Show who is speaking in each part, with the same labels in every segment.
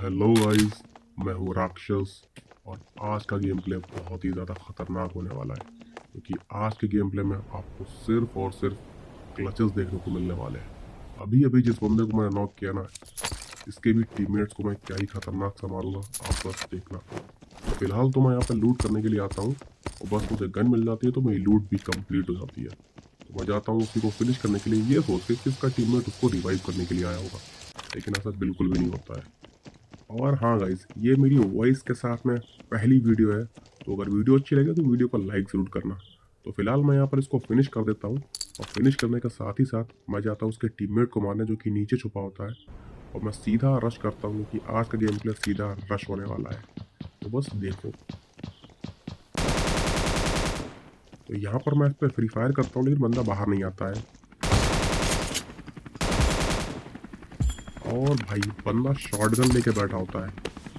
Speaker 1: Hello guys, मैं हूँ राक्षस। और आज का गेम प्ले बहुत ही ज़्यादा खतरनाक होने वाला है, क्योंकि आज के गेम प्ले में आपको सिर्फ और सिर्फ क्लचेस देखने को मिलने वाले हैं। अभी अभी जिस बंदे को मैंने नॉक किया ना, इसके भी टीममेट्स को मैं क्या ही खतरनाक सा मारूंगा, आप बस देखना। फिलहाल तो मैं यहाँ पे लूट करने के लिए आता हूँ, और बस मुझे गन मिल जाती है तो मेरी लूट भी कंप्लीट हो जाती है। तो मैं जाता हूँ उसी को फिनिश करने के लिए, ये सोच के कि इसका टीममेट उसको रिवाइव करने के लिए आया होगा, लेकिन ऐसा बिल्कुल भी नहीं होता है। और हाँ गाइस, ये मेरी वॉइस के साथ में पहली वीडियो है, तो अगर वीडियो अच्छी लगे तो वीडियो को लाइक ज़रूर करना। तो फिलहाल मैं यहाँ पर इसको फिनिश कर देता हूँ, और फिनिश करने के साथ ही साथ मैं जाता हूँ उसके टीममेट को मारने जो कि नीचे छुपा होता है, और मैं सीधा रश करता हूँ कि आज का गेम प्ले सीधा रश होने वाला है। तो बस देखो। तो यहाँ पर मैं इस पर फ्री फायर करता हूँ, लेकिन बंदा बाहर नहीं आता है। और भाई बंदा शॉटगन लेके बैठा होता है,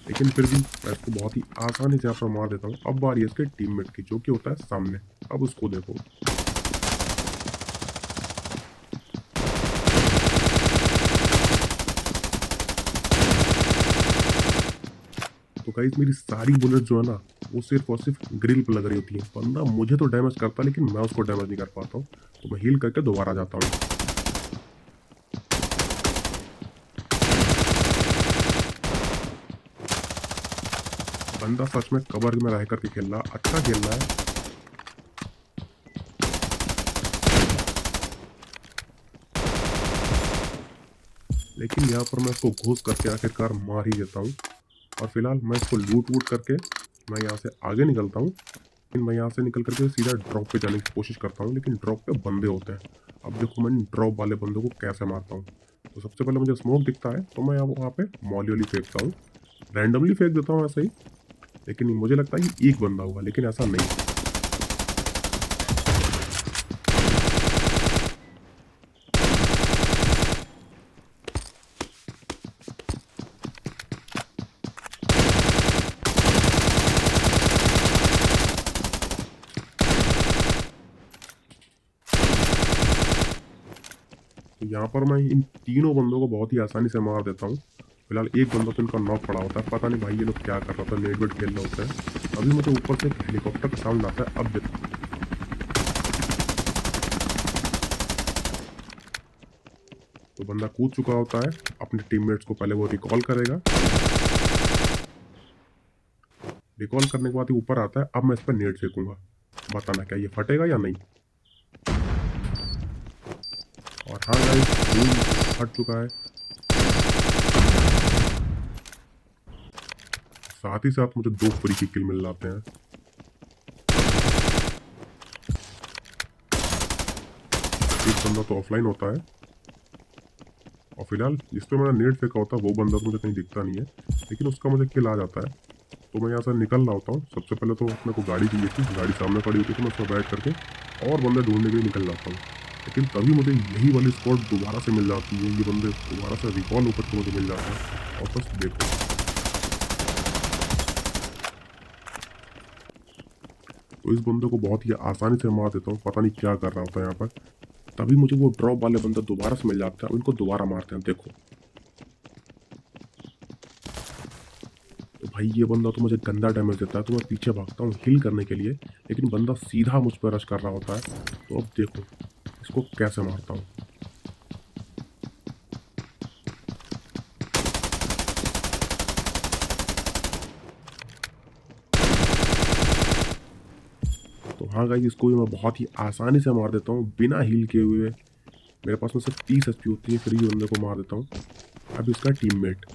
Speaker 1: लेकिन फिर भी मैं इसको बहुत ही आसानी से यहाँ पर मार देता हूँ। अब बारी है इसके टीममेट की, जो कि होता है सामने। अब उसको देखो। तो गाइस, मेरी सारी बुलेट जो है ना, वो सिर्फ और सिर्फ ग्रिल पर लग रही होती है। बंदा मुझे तो डैमेज करता है, लेकिन मैं उसको डैमेज नहीं कर पाता हूँ। तो मैं हील करके दोबारा जाता हूँ। बंदा सच में कवर में रह करके खेल रहा, अच्छा खेल रहा है। लेकिन यहाँ पर मैं इसको घुस करके आखिरकार मार ही देता हूँ। और फिलहाल मैं इसको लूट वूट करके मैं यहाँ से आगे निकलता हूँ। लेकिन मैं यहाँ से निकल करके सीधा ड्रॉप पे जाने की कोशिश करता हूँ, लेकिन ड्रॉप पे बंदे होते हैं। अब देखो मैं ड्रॉप वाले बंदों को कैसे मारता हूँ। तो सबसे पहले मुझे स्मोक दिखता है, तो मैं वहाँ पे मॉली वाली फेंकता हूँ। रैंडमली फेंक देता हूँ ऐसे ही, लेकिन मुझे लगता है कि एक बंदा होगा, लेकिन ऐसा नहीं। तो यहाँ पर मैं इन तीनों बंदों को बहुत ही आसानी से मार देता हूँ। फिलहाल एक बंदा तो इनका नॉक पड़ा होता है, पता नहीं भाई ये लोग क्या कर रहा था, नेट वेट खेल रहे होते हैं। अभी मुझे ऊपर से एक हेलीकॉप्टर का साउंड आता है। अब तो बंदा कूद चुका होता है, अपने टीममेट्स को पहले वो रिकॉल करेगा। रिकॉल करने के बाद ये ऊपर आता है। अब मैं इस पर नेट फेंकूंगा, बताना क्या ये फटेगा या नहीं। और हाँ गाइस, बूम फट चुका है। साथ ही साथ मुझे 2 फ्री की किल मिल जाते हैं। एक बंदा तो ऑफलाइन होता है, और फिलहाल जिस पे मेरा नेट फेंका होता है वो बंदा तो मुझे कहीं दिखता नहीं है, लेकिन उसका मुझे किल आ जाता है। तो मैं यहाँ से निकल रहा होता हूँ। सबसे पहले तो अपने को गाड़ी चाहिए थी, गाड़ी सामने पड़ी हुई थी, तो मैं उसमें बैठ करके और बंदे ढूंढने के लिए निकल जाता हूँ। लेकिन तभी मुझे यही वाली स्पॉट दोबारा से मिल जाती है, ये बंदे दोबारा से रिकॉल होकर के मुझे मिल जाता है। और बस देखो। तो इस बंदे को बहुत ही आसानी से मार देता हूँ, पता नहीं क्या कर रहा होता है यहाँ पर। तभी मुझे वो ड्रॉप वाले बंदा दोबारा से मिल जाता है, उनको दोबारा मारते हैं। देखो तो भाई, ये बंदा तो मुझे गंदा डैमेज देता है, तो मैं पीछे भागता हूँ हील करने के लिए, लेकिन बंदा सीधा मुझ पर रश कर रहा होता है। तो अब देखो इसको कैसे मारता हूँ। तो हाँ गाइस, इसको भी मैं बहुत ही आसानी से मार देता हूँ बिना हील किए हुए। मेरे पास में सिर्फ 30 एचपी होती है, फिर भी बंदे को मार देता हूँ। अब इसका टीममेट,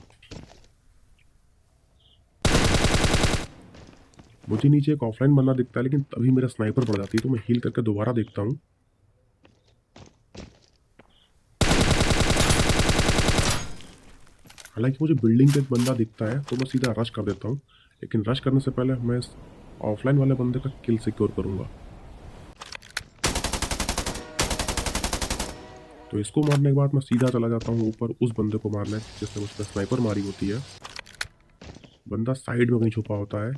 Speaker 1: मुझे नीचे एक ऑफलाइन बंदा दिखता है, लेकिन तभी मेरा स्नाइपर पड़ जाती है, तो मैं हील करके दोबारा देखता हूँ। हालांकि मुझे बिल्डिंग पे एक बंदा दिखता है, तो मैं सीधा रश कर देता हूँ। लेकिन रश करने से पहले मैं इस ऑफलाइन वाले बंदे का किल सिक्योर करूंगा। तो इसको मारने के बाद मैं सीधा चला जाता हूँ ऊपर उस बंदे को मारने जिसने मुझ पर स्नाइपर मारी होती है। बंदा साइड में कहीं छुपा होता है,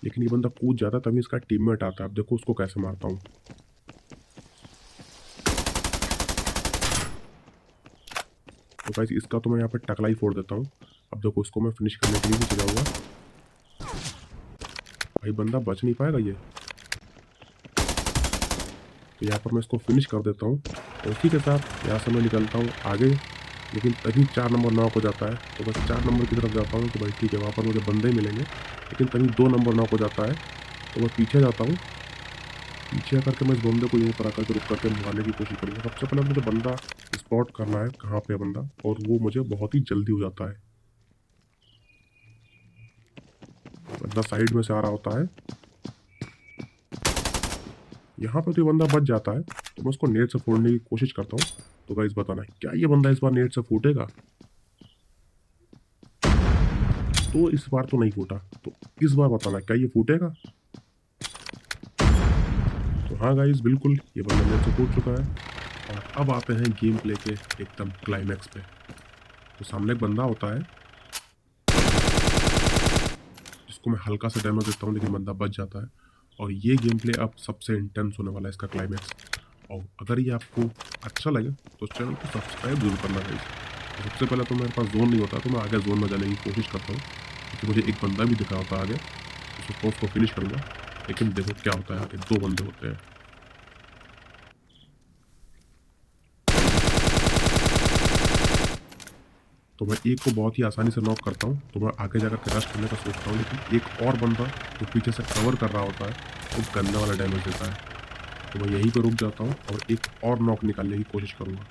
Speaker 1: लेकिन ये बंदा कूद जाता है, तभी इसका टीममेट आता है। अब देखो उसको कैसे मारता हूँ। तो गाइस, इसका तो मैं यहाँ पर टकला ही फोड़ देता हूँ। अब देखो इसको मैं फिनिश करने के लिए भी जाऊँगा। भाई बंदा बच नहीं पाएगा ये, तो यहाँ पर मैं इसको फिनिश कर देता हूँ और उसी के साथ यहाँ से मैं निकलता हूँ आगे। लेकिन तभी 4 नंबर नॉक हो जाता है, तो बस 4 नंबर की तरफ जाता हूँ कि भाई ठीक है वहाँ पर मुझे बंदे ही मिलेंगे। लेकिन तभी 2 नंबर नॉक हो जाता है, तो मैं पीछे जाता हूँ। पीछे आकर के मैं इस बंदे को यहीं पर आकर के रुक करके मारने की कोशिश करूँगा। सबसे पहले मुझे बंदा स्पॉट करना है कहाँ पे है बंदा, और वो मुझे बहुत ही जल्दी हो जाता है। बंदा साइड में से आ रहा होता है, यहाँ पे तो ये बंदा बच जाता है, तो मैं उसको नेट से फोड़ने की कोशिश करता हूँ। तो गाइस बताना क्या ये बंदा इस बार नेट से फूटेगा? तो इस बार तो नहीं फूटा, तो इस बार बताना क्या ये फूटेगा? तो हाँ गाइस बिल्कुल ये बंदा नेट से फूट चुका है। और अब आते हैं गेम प्ले के एकदम क्लाइमैक्स पे। तो सामने एक बंदा होता है जिसको मैं हल्का सा डैमेज देता हूँ, लेकिन बंदा बच जाता है। और ये गेम प्ले अब सबसे इंटेंस होने वाला है, इसका क्लाइमैक्स। और अगर ये आपको अच्छा लगे तो चैनल को सब्सक्राइब जरूर करना गाइस। तो सबसे पहले तो मेरे पास जोन नहीं होता, तो मैं आगे जोन में जाने की कोशिश करता हूँ, क्योंकि मुझे एक बंदा भी दिखा होता है आगे, तो उसको फिनिश करूँगा। लेकिन देखो क्या होता है, आगे 2 बंदे होते हैं। तो मैं एक को बहुत ही आसानी से नॉक करता हूँ, तो मैं आगे जाकर के रश करने का सोचता हूँ, लेकिन एक और बंदा जो पीछे से कवर कर रहा होता है वो गंदा वाला डैमेज देता है। तो मैं यहीं पर रुक जाता हूँ और एक और नॉक निकालने की कोशिश करूँगा।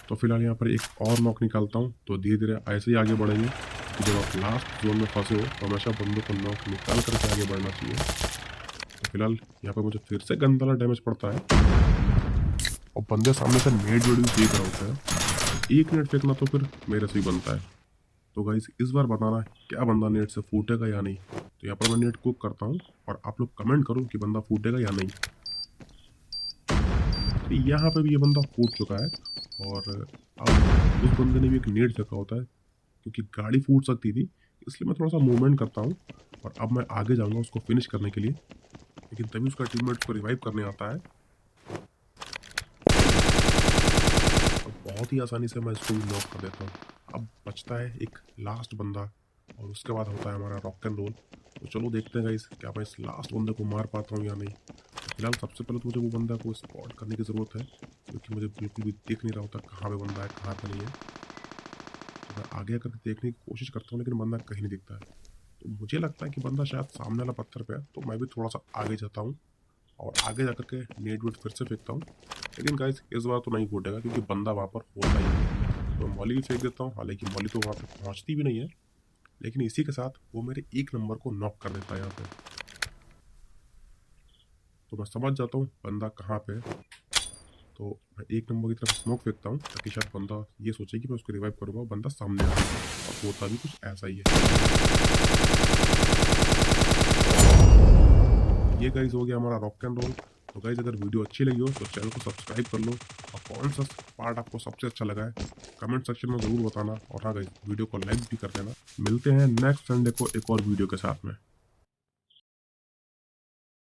Speaker 1: तो फिलहाल यहाँ पर एक और नॉक निकालता हूँ, तो धीरे धीरे ऐसे ही आगे बढ़ेंगे कि जब आप लास्ट जोन में फंसे हो तो हमेशा बंदों को नॉक निकाल करके आगे बढ़ना चाहिए। तो फिलहाल यहाँ पर मुझे फिर से गंदा वाला डैमेज पड़ता है और बंदे सामने से नेट वेट भी फेंक रहा होता है। एक नेट फेंकना तो फिर मेरे से ही बनता है। तो गाइस इस बार बताना क्या बंदा नेट से फूटेगा या नहीं। तो यहाँ पर मैं नेट कुक करता हूँ और आप लोग कमेंट करो कि बंदा फूटेगा या नहीं। तो यहाँ पे भी ये बंदा फूट चुका है, और अब उस बंदे ने भी एक नेट फेंका होता है, क्योंकि गाड़ी फूट सकती थी, इसलिए मैं थोड़ा सा मूवमेंट करता हूँ और अब मैं आगे जाऊँगा उसको फिनिश करने के लिए। लेकिन तभी उसका टीममेट उसको रिवाइव करने आता है और बहुत ही आसानी से मैं इसको भी नॉक कर देता हूँ। अब बचता है एक लास्ट बंदा और उसके बाद होता है हमारा रॉक एंड रोल। तो चलो देखते हैं गाइस क्या मैं इस लास्ट बंदे को मार पाता हूँ या नहीं। तो फिलहाल सबसे पहले तो मुझे वो बंदा को स्पॉट करने की ज़रूरत है, क्योंकि मुझे बिल्कुल भी दिख नहीं रहा होता कहाँ पे बंदा है कहाँ पे नहीं है। तो मैं आगे आकर देखने की कोशिश करता हूँ, लेकिन बंदा कहीं नहीं दिखता है। तो मुझे लगता है कि बंदा शायद सामने वाला पत्थर पे है, तो मैं भी थोड़ा सा आगे जाता हूँ और आगे जाकर के नेट वेट फिर से फेंकता हूँ। लेकिन गाइस इस बार तो नहीं फूटेगा, क्योंकि बंदा वहाँ पर होता ही नहीं है। तो मैं मॉली भी फेंक देता हूँ, हालांकि मॉली तो वहाँ पे पहुँचती भी नहीं है, लेकिन इसी के साथ वो मेरे एक नंबर को नॉक कर देता है यहाँ पे। तो मैं समझ जाता हूँ बंदा कहाँ पे है। तो मैं एक नंबर की तरफ स्मोक फेंकता हूँ, ताकि शायद बंदा ये सोचे कि मैं उसको रिवाइव करूँगा, बंदा सामने आ जाए। और होता भी कुछ ऐसा ही है। ये गाइस हो गया हमारा रॉक एंड रोल। तो गाइस अगर वीडियो अच्छी लगी हो तो चैनल को सब्सक्राइब कर लो, और कौन सा पार्ट आपको सबसे अच्छा लगा है कमेंट सेक्शन में ज़रूर बताना। और हाँ गाइस वीडियो को लाइक भी कर देना। मिलते हैं नेक्स्ट संडे को एक और वीडियो के साथ में।